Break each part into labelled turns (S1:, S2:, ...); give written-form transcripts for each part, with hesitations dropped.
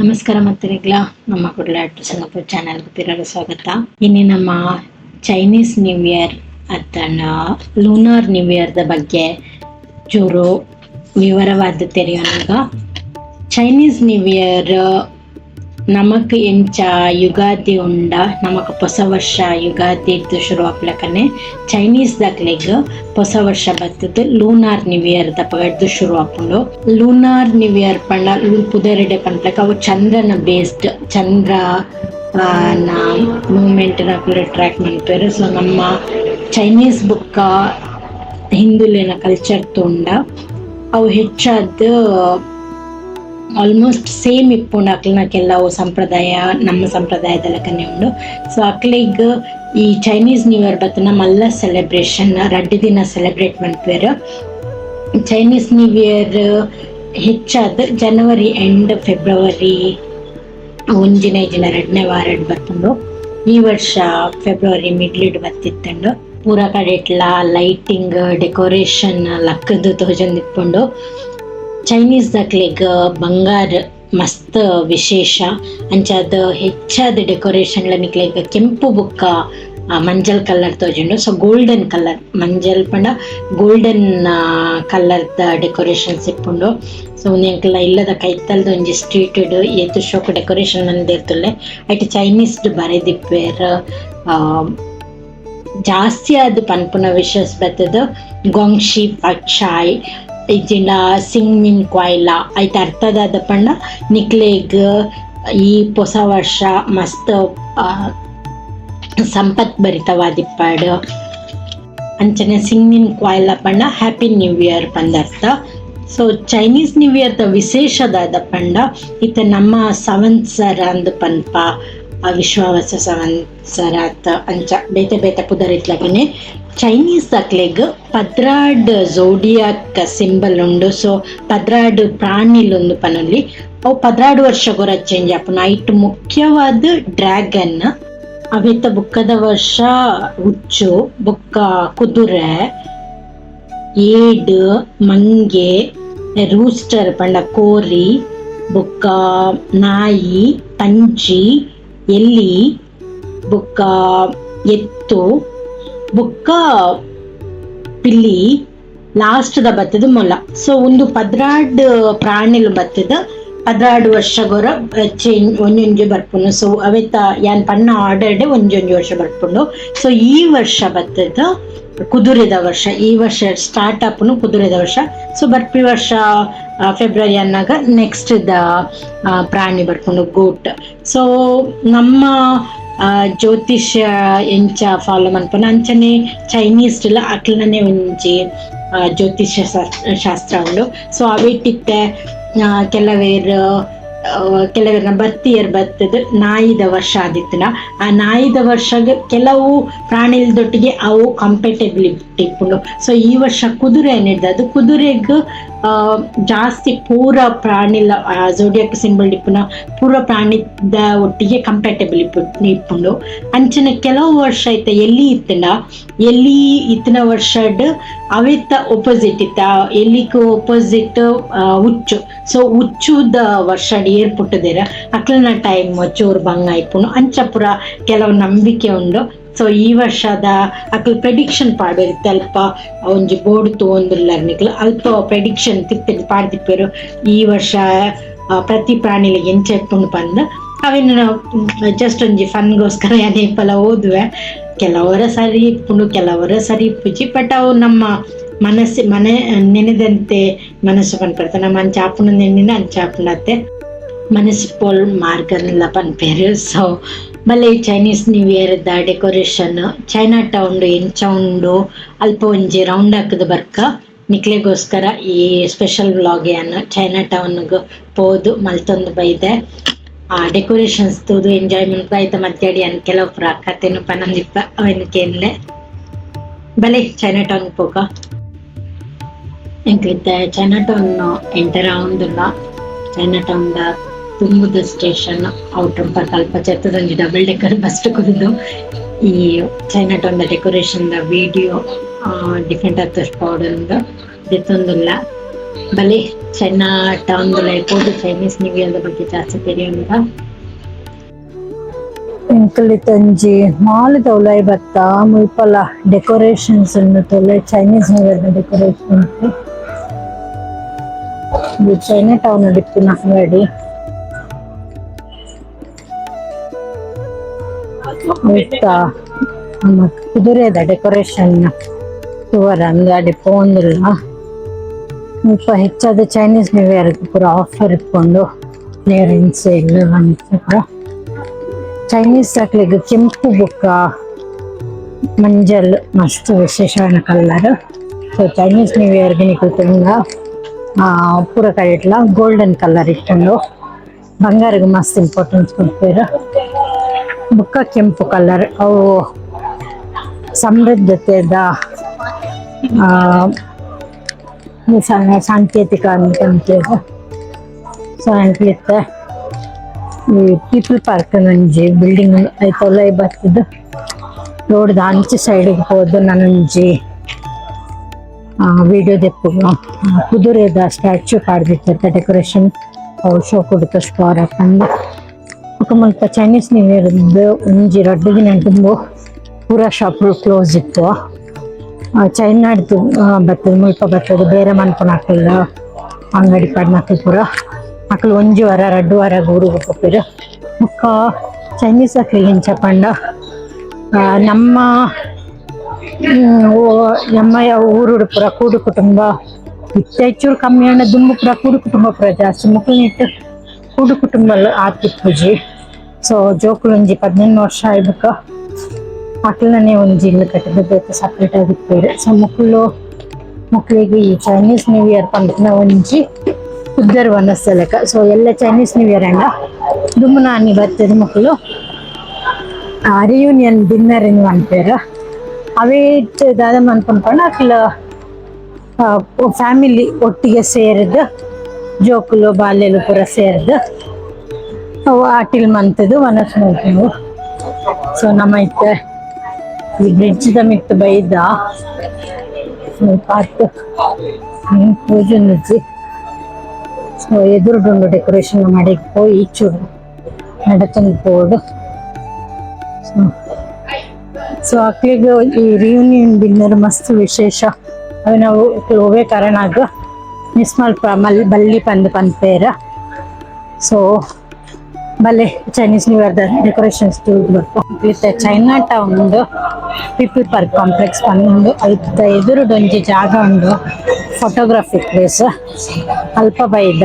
S1: ನಮಸ್ಕಾರ ಮತ್ತರಿಗ್ಲ ನಮ್ಮ ಕುಡ್ಲಾಟ್ ಸಿಂಗಾಪುರ್ ಚಾನೆಲ್ಗೆ ತಿರಗ ಸ್ವಾಗತ. ಇನ್ನು ನಮ್ಮ ಚೈನೀಸ್ ನ್ಯೂ ಇಯರ್ ಅಥವಾ ಲೂನಾರ್ ನ್ಯೂ ಇಯರ್ದ ಬಗ್ಗೆ ಚೂರು ವಿವರವಾದ ತೆರೆಯೋನಾಗ ಚೈನೀಸ್ ನ್ಯೂ ಇಯರ್ ನಮಕ್ ಎಂಚ ಯುಗಾದಿ ಉಂಡ ನಮಕ್ ಹೊಸ ವರ್ಷ ಯುಗಾದಿ ಶುರು ಆಗ್ಲಕ್ಕನೆ ಚೈನೀಸ್ ದಾಗ್ಲೆಗ್ ಹೊಸ ವರ್ಷ ಬರ್ತದ ಲೂನಾರ್ ನ್ಯೂ ಇಯರ್ ದಪ್ಪಗಡ್ದು ಶುರು ಆಪುಂಡು. ಲೂನಾರ್ ನ್ಯೂ ಇಯರ್ ಪಂಡ ಪುದರೆಡೆ ಪಂಡ್ಲಕ್ಕ ಅವು ಚಂದ್ರನ ಬೇಸ್ಡ್ ಚಂದ್ರ ನ ಮೂಮೆಂಟ್ ನ ಟ್ರ್ಯಾಕ್ ಮಾಡ್ತಾರೆ. ಸೊ ನಮ್ಮ ಚೈನೀಸ್ ಬುಕ್ಕ ಹಿಂದುಲಿನ ಕಲ್ಚರ್ ತುಂಡ ಅವು ಹೆಚ್ಚಾದ ಆಲ್ಮೋಸ್ಟ್ ಸೇಮ್ ಇಪ್ಪುಂಡು ಅಕ್ಲನ ಕೆಲವು ಸಂಪ್ರದಾಯ ನಮ್ಮ ಸಂಪ್ರದಾಯದ ಲೆಕ್ಕನೆ ಉಂಡು. ಸೊ ಅಕ್ಲಿಗ್ ಈ ಚೈನೀಸ್ ನ್ಯೂ ಇಯರ್ ಬತ್ತನ ಮಲ್ಲ ಸೆಲೆಬ್ರೇಷನ್ ರಡ್ಡು ದಿನ ಸೆಲೆಬ್ರೇಟ್ ಮಾಡ್ತಾರೆ. ಚೈನೀಸ್ ನ್ಯೂ ಇಯರ್ ಹೆಚ್ಚಾದ ಜನವರಿ ಎಂಡ್ ಫೆಬ್ರವರಿ ಒಂಜಿನ ಎರಡನೇ ವಾರ ಬರ್ತುಂಡು. ಈ ವರ್ಷ ಫೆಬ್ರವರಿ ಮಿಡ್ಲಿಡ್ ಬತ್ತಿತ್ತಂಡು. ಪೂರ ಕಡೆಟ್ಲ ಲೈಟಿಂಗ್ ಡೆಕೋರೇಷನ್ ಲಕ್ಕದು ತೋಜಂದಿಪ್ಪುಂಡು. ಚೈನೀಸ್ ದಾಕ್ಲೆಗ್ ಬಂಗಾರ ಮಸ್ತ್ ವಿಶೇಷ ಅಂಚಾದ ಹೆಚ್ಚಾದ ಡೆಕೋರೇಷನ್ಲ ನಿಕ್ಲೆಗ್ ಕೆಂಪು ಬುಕ್ಕ ಮಂಜಲ್ ಕಲರ್ ತೋಜುಂಡು. ಸೊ ಗೋಲ್ಡನ್ ಕಲರ್ ಮಂಜಲ್ ಪಂಡ ಗೋಲ್ಡನ್ ಕಲರ್ದ ಡೆಕೋರೇಷನ್ಸ್ ಇಪ್ಪುಂಡು. ಸೊ ಎಂಕ್ಲ ಇಲ್ಲದ ಕೈತಲ್ದ ಒಂಜಿ ಸ್ಟ್ರೀಟ್ಡ್ ಏತು ಶೋಕ್ ಡೆಕೋರೇಷನ್ ಮಂದಿರ್ತುಲ್ಲೆ ಐಟ್ ಚೈನೀಸ್ಡ್ ಬರೆದಿಪ್ಪೇರ್. ಜಾಸ್ತಿ ಆದ್ ಪನ್ಪುನ ವಿಷಸ್ ಬತ್ತದ ಗೊಂಗ್ಶಿ ಪಚಾಯ್ ಇಜಿಂಡ ಸಿಂಗ್ಮಿನ್ ಕ್ವಾಯ್ಲ ಐತ ಅರ್ಥದಾದ ಪಂಡ ನಿಕ್ಲೆಗ್ ಈ ಹೊಸ ವರ್ಷ ಮಸ್ತ್ ಸಂಪತ್ ಭರಿತವಾದಿಪ್ಪಾಡು ಅಂಚನೆ ಸಿಂಗ್ಮಿನ್ ಕ್ವಾಯ್ಲ ಪಂಡ ಹ್ಯಾಪಿ ನ್ಯೂ ಇಯರ್ ಪಂದರ್ಥ. ಸೊ ಚೈನೀಸ್ ನ್ಯೂ ಇಯರ್ದ ವಿಶೇಷದಾದ ಪಂಡ ಇತ್ತ ನಮ್ಮ ಸಂವತ್ಸರ ಅಂದು ಪನ್ಪ ವಿಶ್ವಾವಸ ಸಂವತ್ಸರ ಅಂಚ ಬೇತೆ ಬೇತೆ ಪುದರಿತ್ಲಗನೆ ಚೈನೀಸ್ ದಾಕ್ಲೆಗ್ ಪದ್ರಾಡ್ ಝೋಡಿಯಾಕ್ ಸಿಂಬಲ್ ಉಂಡು. ಸೊ ಪದ್ರಾಡ್ ಪ್ರಾಣಿಲೊಂದು ಪನಲ್ಲಿ ಅವು ಪದ್ರಾಡು ವರ್ಷ ಗೊರ ಚೇಂಜ್ ಆಪುನ. ಐಟ್ ಮುಖ್ಯವಾದ ಡ್ರ್ಯಾಗನ್ ಅವಿತ ಬುಕ್ಕದ ವರ್ಷ ಹುಚ್ಚು ಬುಕ್ಕ ಕುದುರೆ ಏಡ್ ಮಂಗೆ ರೂಸ್ಟರ್ ಪಂಡ ಕೋರಿ ಬುಕ್ಕ ನಾಯಿ ಪಂಚಿ ಎಲ್ಲಿ ಬುಕ್ಕ ಎತ್ತು ಬುಕ್ಕ ಪಿಲ್ಲಿ ಲಾಸ್ಟ್ ದ ಬತ್ತದ ಮೊಲ. ಸೊ ಒಂದು ಪದ್ರಾಡ್ ಪ್ರಾಣಿಲು ಬತ್ತದ ಪದ್ರಾಡು ವರ್ಷ ಗೊರ ಚೇಂಜ್ ಒಂಜೊಂಜಿ ಬರ್ಪುಂಡು. ಸೊ ಅವೆತ್ತ ಯಾನ್ ಪಣ್ಣ ಆರ್ಡರ್ಡೆ ಒಂಜೊಂಜಿ ವರ್ಷ ಬರ್ಪುಂಡು. ಸೊ ಈ ವರ್ಷ ಬತ್ತದ ಕುದುರೆದ ವರ್ಷ. ಈ ವರ್ಷ ಸ್ಟಾರ್ಟ್ ಆಪುನು ಕುದುರೆದ ವರ್ಷ. ಸೊ ಬರ್ಪಿ ವರ್ಷ ಫೆಬ್ರವರಿ ಅನ್ನಾಗ ನೆಕ್ಸ್ಟ್ ದ ಪ್ರಾಣಿ ಬರ್ಪುಂಡು ಗೋಟ್. ಸೊ ನಮ್ಮ ಜ್ಯೋತಿಷ್ಯ ಎಂಚ ಫಾಲೋ ಮನ್ಪುನ ಅಂಚನೆ ಚೈನೀಸ್ ಅಕ್ಲನೇ ಒಂಜಿ ಜ್ಯೋತಿಷ್ಯ ಶಾಸ್ತ್ರ ಉಂಡು. ಸೊ ಅವೇಟಿತ್ತೆ ಕೆಲವೇರ್ನ ಬರ್ತಿಯರ್ ಬರ್ತದ ನಾಯಿದ ವರ್ಷ ಆದಿತ್ತನ ಆ ನಾಯಿದ ವರ್ಷಗ ಕೆಲವು ಪ್ರಾಣಿಲ್ದೊಟ್ಟಿಗೆ ಅವು ಕಂಪೇಟಬಿಲಿಟಿ ಇಪ್ಪುಂಡು. ಸೊ ಈ ವರ್ಷ ಕುದುರೆ ಏನಿದೆ ಅದು ಕುದುರೆಗ್ ಜಾಸ್ತಿ ಪೂರ ಪ್ರಾಣಿಲ ಝೋಡಿಯಾಕ್ ಸಿಂಬಲ್ ಇಪ್ಪುನ ಪೂರ ಪ್ರಾಣಿದ ಒಟ್ಟಿಗೆ ಕಂಪೇಟಬಲ್ ಇಪ್ಪುಂಡು. ಅಂಚನೆ ಕೆಲವು ವರ್ಷ ಐತ ಎಲ್ಲಿ ಇತ್ತನ ಎಲ್ಲಿ ಇತ್ತಿನ ವರ್ಷಡ್ ಅವೆತ್ತ ಒಪೋಸಿಟ್ ಇತ್ತ ಎಲ್ಲಿಗೂ ಒಪೋಸಿಟ್ ಹುಚ್ಚು. ಸೊ ಹುಚ್ಚುದ ವರ್ಷ ಏರ್ಪುಟ್ಟದೇರ ಅಕ್ಲನ ಟೈಮ್ ಚೂರು ಬಂಗ ಇಪ್ಪುಂಡು ಅಂಚ ಪುರ ಕೆಲವು ನಂಬಿಕೆ ಉಂಡು. ಸೊ ಈ ವರ್ಷದ ಅಕ್ಲು ಪ್ರೆಡಿಕ್ಷನ್ ಪಾಡಿರುತ್ತೆ ಅಲ್ಪ ಒಂಜಿ ಬೋರ್ಡ್ ತಗೊಂಡಿರ್ಲಾರ್ನಿಕ್ಲು ಅಲ್ಪ ಪ್ರೆಡಿಕ್ಷನ್ ತಿರ್ತಿ ಪಾಡ್ದಿಪ್ಪೇರು ಈ ವರ್ಷ ಪ್ರತಿ ಪ್ರಾಣಿಲಿ ಎಂಚ ಇಪ್ಪುಂಡು ಪಂದ್ ಅವೇನು ಜಸ್ಟ್ ಒಂಜಿ ಫನ್ಗೋಸ್ಕರ ಏನೇಪಲ ಓದುವೆ. ಕೆಲವರ ಸರಿ ಇಪ್ಪುಂಡು ಕೆಲವರ ಸರಿ ಇಪ್ಪುಜಿ. ಬಟ್ ಅವು ನಮ್ಮ ಮನೆ ನೆನೆದಂತೆ ಮನಸ್ಸು ಪನ್ಪಡ್ತ ನಮ್ಮ ಅಂಚಾಪುನ ನೆನ್ನಿನ ಅಂಚಾಪುನತ್ತೆ ಮನಸ್ಸು ಪೋಲ್ ಮಾರ್ಗನೆಲ್ಲ ಪನ್ಪೇರು. ಸೊ ಬಲೆ Chinese new year the decoration China town ಎಂಚ ಉಂಡು ಅಲ್ಪ ಒಂಜಿ ರೌಂಡ್ ಹಾಕದ ಬರ್ಕ ನಿಕ್ಲೆಗೋಸ್ಕರ ಈ ಸ್ಪೆಷಲ್ ವ್ಲಾಗ್ ಏನು ಚೈನಾ ಟೌನ್ಗೆ ಪೋದು ಮಲ್ತೊಂದು ಬೈದೆ ಆ ಡೆಕೋರೇಷನ್ಸ್ ತೋದು ಎಂಜಾಯ್ಮೆಂಟ್ ಬೈತ ಮಧ್ಯಾಡಿ ಅನ್ ಕೆಲವು ಪುರ ಕತೆನು ಪನಂದಿಪ್ಪ ಅವನಕೇನ್ಲೆ ಬಲೆ ಚೈನಾ ಟೌನ್ ಪೋಕ ಎಂಕ್ಲಿದ್ದೆ ಚೈನಾ ಟೌನ್ ಎಂಟರ್ ಆವೊಂದುಲ್ಲ. ಚೈನಾ ಟೌನ್ ದ ತುಂಬುದ ಸ್ಟೇಷನ್ ಔಟರ್ ಅಲ್ಪ ಚೆತ್ತದೊಂಜಿ ಡಬಲ್ ಡೆಕರ್ ಬಸ್ ಕುದಿದು ಈ ಚೈನಾ ಟೌನ್ ದ ಡೆಕೋರೇಷನ್ ದ ವಿಡಿಯೋ ಡಿಫ್ರೆಂಟ್ ಆದ ಪೌಡರ್ ದೆತ್ತೊಂದುಲ್ಲ. ಬಲೆ ಚೈನಾ ಟೌನ್ ಲೈಪೋದು ಚೈನೀಸ್ ನ್ಯೂ ಇಯರ್ ಬಗ್ಗೆ ಜಾಸ್ತಿ ತಿಳಿಯುಂಡ
S2: ಎಂಕಲ್ಲಿ ತಂಜಿ ಮಾಲ್ ತೌಲೈ ಬತ್ತ ಮುಲ್ಪಲ ಡೆಕೋರೇಷನ್ಸ್ ತೊಲೆ ಚೈನೀಸ್ ನ್ಯೂ ಇಯರ್ ಡೆಕೋರೇಷನ್ ಇದು ಚೈನಾ ಟೌನ್ ಡಿಪ್ಪಿನ ಅಂಗಡಿ ಕುದುರೆದ ಡೆಕೋರೇಷನ್ ಸುವರ ಅಂಗಡಿ ಪೋಂದಿಲ್ಲ ಸ್ವಲ್ಪ ಹೆಚ್ಚಾದ ಚೈನೀಸ್ ನ್ಯೂ ಇಯರ್ ಪೂರ ಆಫರ್ ಇಟ್ಕೊಂಡು ಕ್ಲಿಯರೆನ್ಸ್ ಎಲ್ಲ ಚೈನೀಸ್ ಹಾಕ್ಲಿಕ್ಕೆ ಕೆಂಪು ಬುಕ್ಕ ಮಂಜಲ್ ಮಸ್ತ್ ವಿಶೇಷವಾದ ಕಲರ್ ಸೊ ಚೈನೀಸ್ ನ್ಯೂ ಇಯರ್ಗೆ ನಿಕಲ್ತಂಗ ಪೂರ ಕಡಿಟ್ಲ ಗೋಲ್ಡನ್ ಕಲರ್ ಇಟ್ಕೊಂಡು ಬಂಗಾರಿಗೆ ಮಸ್ತ್ ಇಂಪಾರ್ಟೆನ್ಸ್ ಕೊಡ್ತಾರೆ ಬುಕ್ಕ ಕೆಂಪು ಕಲರ್ ಅವು ಸಮೃದ್ಧತೆದ ಸಾಂಕೇತಿಕ ಅಂತಂತೇಳಿ ಸೊ ಅಂಕ್ಲಿತ್ತೆ ಈ ಪೀಪಲ್ ಪಾರ್ಕ್ ನಂಜಿ ಬಿಲ್ಡಿಂಗ್ ಐತಲ್ಲ ಬರ್ತದ ರೋಡ್ದ ಅಂಚೆ ಸೈಡಿಗೆ ಹೋದ ನನಂಜಿ ವಿಡಿಯೋ ದೆಪ್ಪುಗ ಕುದುರೆದ ಸ್ಟ್ಯಾಚ್ಯೂ ಕಾಡ್ದಿತ್ತ ಡೆಕೋರೇಷನ್ ಶೋ ಕೊಡುತ್ತ ಸ್ಟಾರ್ ಹಾಕೊಂಡು ಮುಲ್ಪ ಚೈನೀಸ್ ನ್ಯೂ ಇಯರ್ದು ಒಂಜಿ 2 ದಿನ ತುಂಬ ಪೂರ ಶಾಪ್ಗಳು ಕ್ಲೋಸ್ ಇತ್ತು ಚೈನಾಡ್ದು ಬರ್ತದೆ ಮುಲ್ಪ ಬರ್ತದೆ ಬೇರೆ ಮನ್ಪುನ ಹಾಕಲ್ಲ ಅಂಗಡಿ ಪಾಡ್ ಮಕ್ಕಳು ಪೂರ ಮಕ್ಕಳು 1 ವಾರ 2 ವಾರ ಊರಿಗೆ ಹೋಗ್ತಾರೆ ಮುಕ್ಕ ಚೈನೀಸ್ ಹಾಕ್ಲಿಗೆ ಹೆಂಚ ಪಂಡ ನಮ್ಮ ಊರುಡು ಪುರ ಕೂಡು ಕುಟುಂಬ ಹೆಚ್ಚೂರು ಕಮ್ಮಿ ಅಣ್ಣ ದುಂಬು ಪುರ ಕೂಡು ಕುಟುಂಬ ಪುರ ಜಾಸ್ತಿ ಮಕ್ಕಳನ್ನಿಟ್ಟು ಕೂಡು ಕುಟುಂಬ ಆತಿಪ್ಪುಜಿ ಸೊ ಜೋಕುಲು ಒಂಜಿ 18 ವರ್ಷ ಆಯ್ದಕ್ಕ ಮಕ್ಕಳನ್ನೇ ಒಂಜಿ ಇಲ್ಲು ಕಟ್ಟಿದ್ದು ಸಪ್ರೇಟ್ ಆಗಿರ್ತಾರೆ ಸೊ ಮಕ್ಕಳಿಗೆ ಈ ಚೈನೀಸ್ ನ್ಯೂ ಇಯರ್ ಪಂಪಿನ ಒಂಜಿ ಉದ್ದರ್ ವನಸ್ಸಲೆಕ್ಕ ಸೊ ಎಲ್ಲ ಚೈನೀಸ್ ನ್ಯೂ ಇಯರ್ ಅಂಡ ದುಮ್ಮನಾನಿ ಬರ್ತದೆ ಮಕ್ಕಳು ರಿಯೂನಿಯನ್ ಡಿನ್ನರ್ ಇನ್ ಅಂತಾರೆ ಅವೇ ದಾದ ಅನ್ಕೊಂಡ್ಕೊಂಡು ಅಕ್ಲ ಫ್ಯಾಮಿಲಿ ಒಟ್ಟಿಗೆ ಸೇರಿದ್ದು ಜೋಕುಲು ಬಾಲ್ಯಲು ಪೂರ ಸೇರಿದ್ದು ಅವು ಆಟಿಲ್ ಮಂತದ್ದು ವನಸ್ ನೋಡ್ತೀವಿ ಸೊ ನಮ್ಮ ಇತ್ತೆ ಈ ಬ್ರಿಡ್ಜ್ದ ಮಿತ್ತು ಬೈದ ಪಾರ್ಕ್ ಪೂಜೆ ನುಜ್ಜಿ ಸೊ ಎದುರುಗೊಂಡು ಡೆಕೋರೇಷನ್ ಮಾಡಿ ಹೋಗಿ ಈಚೂರು ನಡತಂದು ಪೋಡು ಸೊ ಅಕ್ಲಿಗೆ ಈ ರಿಯೂನಿಯನ್ ಡಿನ್ನರ್ ಮಸ್ತ್ ವಿಶೇಷ ಅವು ನಾವು ಹೋಗೇ ಕಾರಣ ಆಗ ಮಿಸ್ ಮಲ್ಪ ಬಲ್ಲಿ ಪಂಪೇರ ಸೊ ಬಲ್ಲೆ ಚೈನೀಸ್ ನ್ಯೂ ಇಯರ್ದ ಡೆಕೋರೇಷನ್ಸ್ ಬರ್ತು ಚೈನಾ ಟೌನ್ದು ಪೀಪಲ್ ಪಾರ್ಕ್ ಕಾಂಪ್ಲೆಕ್ಸ್ ಬಂದು ಅಲ್ಪ ಎದುರುಡೊಂಜಿ ಜಾಗ ಉಂಡು ಫೋಟೋಗ್ರಫಿ ಪ್ಲೇಸ್ ಅಲ್ಪ ಬೈದ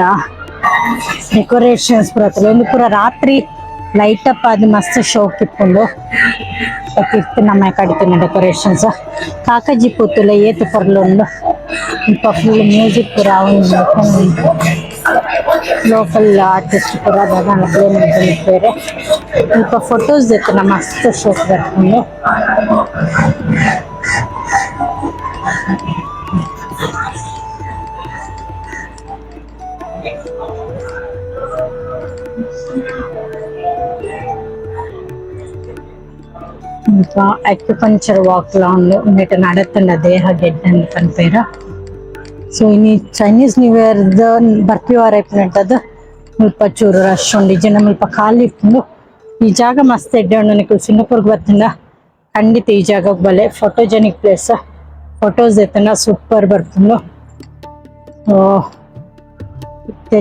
S2: ಡೆಕೋರೇಷನ್ಸ್ ಪೂರ ಒಂದು ಪೂರ ರಾತ್ರಿ ಲೈಟ್ ಅಪ್ ಆದ ಮಸ್ತ್ ಶೋಕ್ ಇಟ್ಕೊಂಡು ಇತ್ತು ನಮ್ಮ ಕಡಿತಿನ ಡೆಕೋರೇಷನ್ಸ್ ಕಾಕಜಿ ಪೂತುಲ ಏತು ಪರ್ಲೊಂದು ಇಪ್ಪ ಫುಲ್ ಮ್ಯೂಸಿಕ್ ಪೂರ ಲೋಕಲ್ ಆರ್ಟಿಸ್ಟ್ ಪೂರ ಬೇರೆ ಇಪ್ಪ ಫೋಟೋಸ್ ಇತ್ತು ನಮ್ಮ ಮಸ್ತ್ ಶೋಕ್ ಬರ್ಕೊಂಡು ಅಕ್ಯುಪಂಚರ್ ವಾಕ್ಲ ಉಂಡು ನಡತಂಡ ದೇಹ ಗೆಡ್ಡಂದು ಪನ್ಪೇರ ಸೊ ಇನ್ನು ಚೈನೀಸ್ ನ್ಯೂ ಇಯರ್ದ ಬರ್ತಿವಾರ ಇಪ್ಪುನಟ್ಟದು ಮುಲ್ಪ ಚೂರು ರಶ್ ಉಂಡು ಜನ ಮುಲ್ಪ ಖಾಲಿ ಇಪ್ಪುಂಡು ಈ ಜಾಗ ಮಸ್ತ್ ಎಡ್ಡೆ ಉಂಡು ನಿಕುಲು ಸಿಂಗಪೂರ್ಗೆ ಬರ್ತಂಡ ಖಂಡಿತ ಈ ಜಾಗ ಬಲೆ ಫೋಟೋಜೆನಿಕ್ ಪ್ಲೇಸ್ ಫೋಟೋಸ್ ಎತ್ತಂಡ ಸೂಪರ್ ಬರ್ತುಂಡು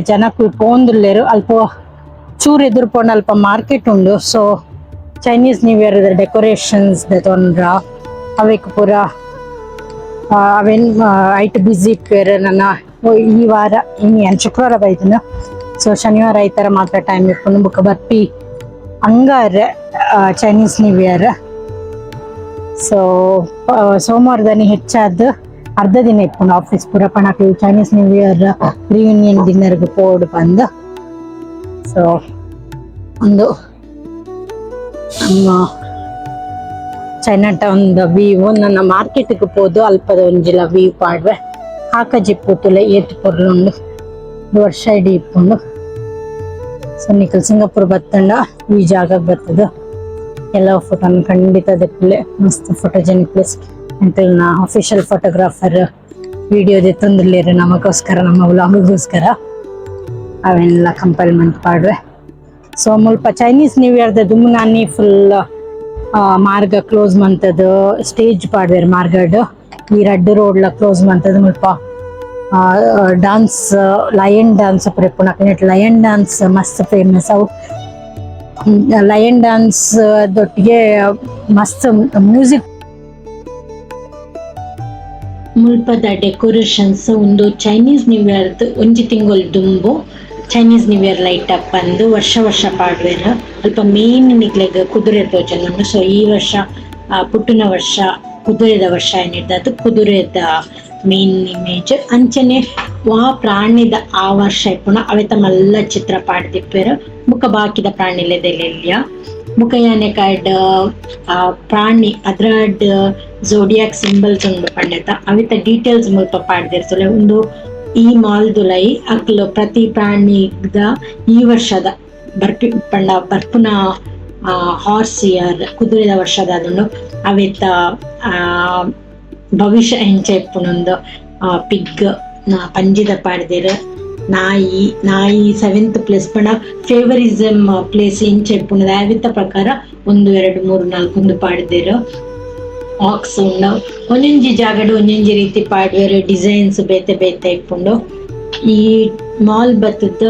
S2: ಜನಕ್ಕೂ ಪೋಂದುಲ್ಲೇರು ಅಲ್ಪ ಚೂರು ಎದುರು ಪೋಂಡು ಅಲ್ಪ ಮಾರ್ಕೆಟ್ ಉಂಡು so Chinese new year decorations ತೊಂದ್ರ ಅವಕ್ಕೆ ಪೂರ ಅವೇನ್ ಐಟ್ ಬ್ಯುಸಿ ಇಪ್ಪೇರು ನನ್ನ ಈ ವಾರ ಇನ್ನು ಶುಕ್ರವಾರ ಬೈದನು ಸೊ ಶನಿವಾರ ಈ ಥರ ಮಾತ್ರ ಟೈಮ್ ಇಟ್ಕೊಂಡು ಬುಕ್ಕ ಬರ್ಪಿ ಹಂಗಾರೆ ಚೈನೀಸ್ ನ್ಯೂ ಇಯರ್ ಸೊ ಸೋಮವಾರದನಿ ಹೆಚ್ಚಾದ ಅರ್ಧ ದಿನ ಇಟ್ಕೊಂಡು ಆಫೀಸ್ ಪೂರ ಪಣಕ್ಕೆ ಚೈನೀಸ್ ನ್ಯೂ ಇಯರ್ ರಿಯೂನಿಯನ್ ಡಿನ್ನರ್ಗೆ ಪೋಡು ಬಂದು ಸೊ ಒಂದು ನಮ್ಮ ಚೈನಾ ಟೌನ್ದ ವ್ಯೂ ನನ್ನ ಮಾರ್ಕೆಟ್ಗೆ ಹೋದು ಅಲ್ಪದ ಒಂಜಿಲ ವ್ಯೂ ಪಾಡ್ವೆ ಕಾಕಜಿ ಪೂತುಲೆ ಏತು ಪೊರ್ಲುಂಡು ವರ್ಷ ಇಡೀ ಇಪ್ಪುಂಡು ಸೊ ನಿಕಲ್ ಸಿಂಗಾಪುರ್ ಬತ್ತಂಡ ಈ ಜಾಗ ಬರ್ತದ ಎಲ್ಲ ಫೋಟೋನ ಖಂಡಿತ ದೆಪ್ಪಲೆ ಮಸ್ತ್ ಫೋಟೋಜೆನಿಕ್ ಪ್ಲೇಸ್ ಅಂತ ನಾ ಅಫಿಷಿಯಲ್ ಫೋಟೋಗ್ರಾಫರ್ ವಿಡಿಯೋ ದೆತ್ತೊಂದುಲ್ಲೇರು ನಮಗೋಸ್ಕರ ನಮ್ಮ ವ್ಲಾಗ್ಗೋಸ್ಕರ ಅವೆಲ್ಲ ಕಂಪೈಲ್ಮೆಂಟ್ ಪಾಡ್ವೆ. ಸೊ ಮುಲ್ಪ ಚೈನೀಸ್ ನ್ಯೂ ಇಯರ್ದ ದುಮ್ನಾನಿ ಫುಲ್ ಮಾರ್ಗ ಕ್ಲೋಸ್ ಮಂತದ್ದು ಸ್ಟೇಜ್ ಪಾಡ್ವೇರು ಮಾರ್ಗಡ್ ಈ ರಡ್ಡ್ ರೋಡ್ಲ ಕ್ಲೋಸ್ ಮಂತದ್ದು ಮುಲ್ಪ ಡಾನ್ಸ್ ಲಯನ್ ಡಾನ್ಸ್ ಪ್ರಿಪುಣ ಲಯನ್ ಡಾನ್ಸ್ ಮಸ್ತ್ ಫೇಮಸ್ ಅವು. ಲಯನ್ ಡಾನ್ಸ್ ದೊಟ್ಟಿಗೆ ಮಸ್ತ್ ಮ್ಯೂಸಿಕ್
S1: ಮುಲ್ಪದ ಡೆಕೋರೇಷನ್ಸ್ ಒಂದು ಚೈನೀಸ್ ನ್ಯೂ ಇಯರ್ದು ಒಂಜಿ ತಿಂಗಳು ದುಂಬು Chinese new year light up ಅಂದು ವರ್ಷ ಪಾಡ್ವೇರು ಅಲ್ಪ ಮೇನ್ ನಿಕ್ಲೆಗ್ ಕುದುರೆ ತೋಜನ. ಸೊ ಈ ವರ್ಷ ಪುಟ್ಟನ ವರ್ಷ ಕುದುರೆದ ವರ್ಷ ಏನಿದೆ ಅದು ಕುದುರೆದ ಮೇನ್ ಇಮೇಜ್ ಅಂಚನೆ ವಾ ಪ್ರಾಣಿದ ಆ ವರ್ಷ ಇಪ್ಪುಣ ಅವೆತ ಮಲ್ಲ ಚಿತ್ರ ಪಾಡ್ದಿಪ್ಪೇರು ಮುಖ ಬಾಕಿದ ಪ್ರಾಣಿಲೆದೆಲೆಲ್ಯ ಮುಖ ಯಾನೆ ಕಾಯ್ಡ್ ಪ್ರಾಣಿ ಅದ್ರಡ್ ಝೋಡಿಯಾಕ್ ಸಿಂಬಲ್ಸ್ ಉಂಡು ಪಂಡೆತ ಅವಿತ ಡೀಟೇಲ್ಸ್ ಮುಲ್ಪ ಪಾಡ್ದಿರ್ತಲೆ. ಒಂದು ಈ ಮಾಲ್ದುಲೈ ಅಕ್ಲು ಪ್ರತಿ ಪ್ರಾಣಿದ ಈ ವರ್ಷದ ಬರ್ಪುನ ಹಾರ್ಸ್ ಇಯರ್ ಕುದುರೆದ ವರ್ಷದ ಅದನ್ನು ಅವಿತ ಭವಿಷ್ಯ ಹೆಂಚ ಇಪ್ಪುನೊಂದು ಪಿಗ್ ಪಂಜಿದ ಪಾಡ್ದೇರು ನಾಯಿ 7th ಪ್ಲೇಸ್ ಪಂಡ ಫೇವರಿಸಮ್ ಪ್ಲೇಸ್ ಎಂಚ ಇಪ್ಪುನದ ಅವಿತ ಪ್ರಕಾರ 1 2 3 4 ಒಂದು ಪಾಡ್ದೇರು. ಆಕ್ಸ್ ಉಂಡು ಒಂಜೊಂಜಿ ಜಾಗಡ್ ಒಂಜೊಂಜಿ ರೀತಿ ಪಾಡ್ವೇರು ಡಿಸೈನ್ಸ್ ಬೇತೆ ಇಪ್ಪುಂಡು. ಈ ಮಾಲ್ ಬತ್ತದ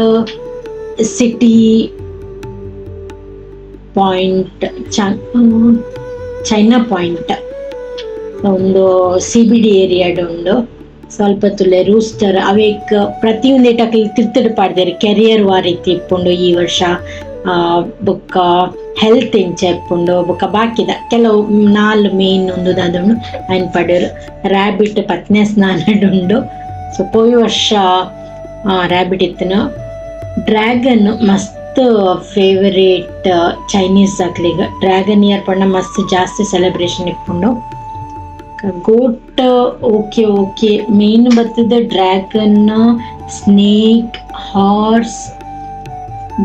S1: ಸಿಟಿ ಪಾಯಿಂಟ್ ಚೈನಾ ಪಾಯಿಂಟ್ ಒಂದು CBD ಏರಿಯಾಡ್ ಉಂಡು. ಸ್ವಲ್ಪ ತುಲೆ ರೂಸ್ಟರ್ ಅವೇಕ್ ಪ್ರತಿಯೊಂದು ಏಟಕ್ಲಿ ತಿರ್ತುಡು ಪಾಡ್ದೇರು ಕೆರಿಯರ್ ರೀತಿ ಇಪ್ಪುಂಡು ಈ ವರ್ಷ. ಬೊಕ್ಕ ಹೆಲ್ತ್ ಇಂಚ ಇಪ್ಪುಂಡು ಬೊಕ್ಕ ಬಾಕಿದ ಕೆಲವು 4 ಮೇನ್ ಒಂದು ದಾದುಂಡು ಐನ್ ಪಡೆಯರು. ರ್ಯಾಬಿಟ್ ಪತ್ನೆ ಸ್ನಾನಡುಂಡು. ಸೊ ಪೋಯಿ ವರ್ಷ ರ್ಯಾಬಿಟ್ ಇತ್ತನು. ಡ್ರ್ಯಾಗನ್ ಮಸ್ತ್ ಫೇವರೇಟ್ ಚೈನೀಸ್ ಅಕ್ಲಿಗ ಡ್ರ್ಯಾಗನ್ ಇಯರ್ ಪಂಡ ಮಸ್ತ್ ಜಾಸ್ತಿ ಸೆಲೆಬ್ರೇಷನ್ ಇಪ್ಪುಂಡು. ಗೋಟ್ ಓಕೆ ಮೇನ್ ಬರ್ತದ ಡ್ರ್ಯಾಗನ್, ಸ್ನೇಕ್, ಹಾರ್ಸ್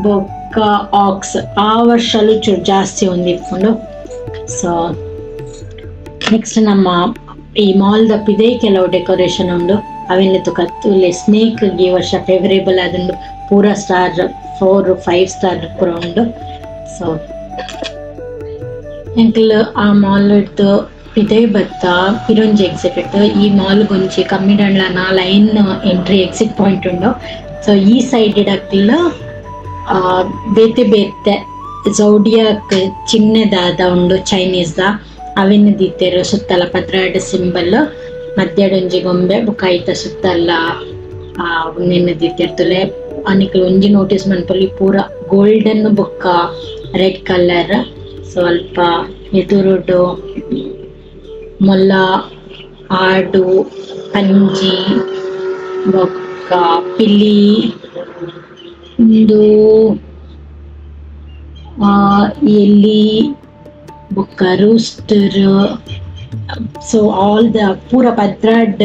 S1: ಬೊಕ್ಕ ಆಕ್ಸ್ ಆ ವರ್ಷಲು ಚೂರು ಜಾಸ್ತಿ ಹೊಂದಿಪ್ಪುಂಡು. ಸೊ ನೆಕ್ಸ್ಟ್ ನಮ್ಮ ಈ ಮಾಲ್ದ ಪಿದೆ ಕೆಲವು ಡೆಕೋರೇಷನ್ ಉಂಡು ಅವೆಲ್ಲ ತುಕತ್ತುಲೆ ಸ್ನೇಕ್ ಈ ವರ್ಷ ಫೇವರೇಬಲ್ ಆದುಂಡು ಪೂರ ಸ್ಟಾರ್ 4 5 ಸ್ಟಾರ್ ಪೂರ ಉಂಡು. ಸೊ ಎಂಕ್ಲು ಆ ಮಾಲ್ ಇಡ್ದು ಪಿದೆ ಬತ್ತ ಪಿರೊಂಜಿ ಎಕ್ಸಿಟ್ ಈ ಮಾಲ್ ಗೊಂಚಿ ಕಮ್ಮಿ ಡಂಡ್ಲ 4 ಎಂಟ್ರಿ ಎಕ್ಸಿಟ್ ಪಾಯಿಂಟ್ ಉಂಡು. ಸೊ ಈ ಸೈಡ್ ಇಡಕ್ಲ ಬೇತೆ ಝೋಡಿಯಾಕ್ ಚಿನ್ನದಾದ ಉಂಡು ಚೈನೀಸ್ದ ಅವೆನ್ ದೀತೆರು ಸುತ್ತಲ ಪದ್ರಾಡ್ ಸಿಂಬಲ್ ಮಧ್ಯಡೊಂಜಿ ಗೊಂಬೆ ಬೊಕ ಐತ ಸುತ್ತಲ್ಲ ಉನ್ನೆನ್ ದೀತಿರ್ತುಲೆ. ಅನಿಕಲ್ ಒಂಜಿ ನೋಟಿಸ್ ಮನ್ಪೊಲಿ ಪೂರ ಗೋಲ್ಡನ್ ಬೊಕ್ಕ ರೆಡ್ ಕಲರ್. ಸ್ವಲ್ಪ ಎದುರುಡು ಮೊಲ, ಆಡು, ಪಂಜಿ ಬೊಕ್ಕ ಪಿಲಿ ಒಂದು ಎಲಿ ಬೊಕ್ಕ ರೂಸ್ಟರ್. ಸೊ ಆಲ್ ದ ಪೂರ ಪದ್ರಾಡ್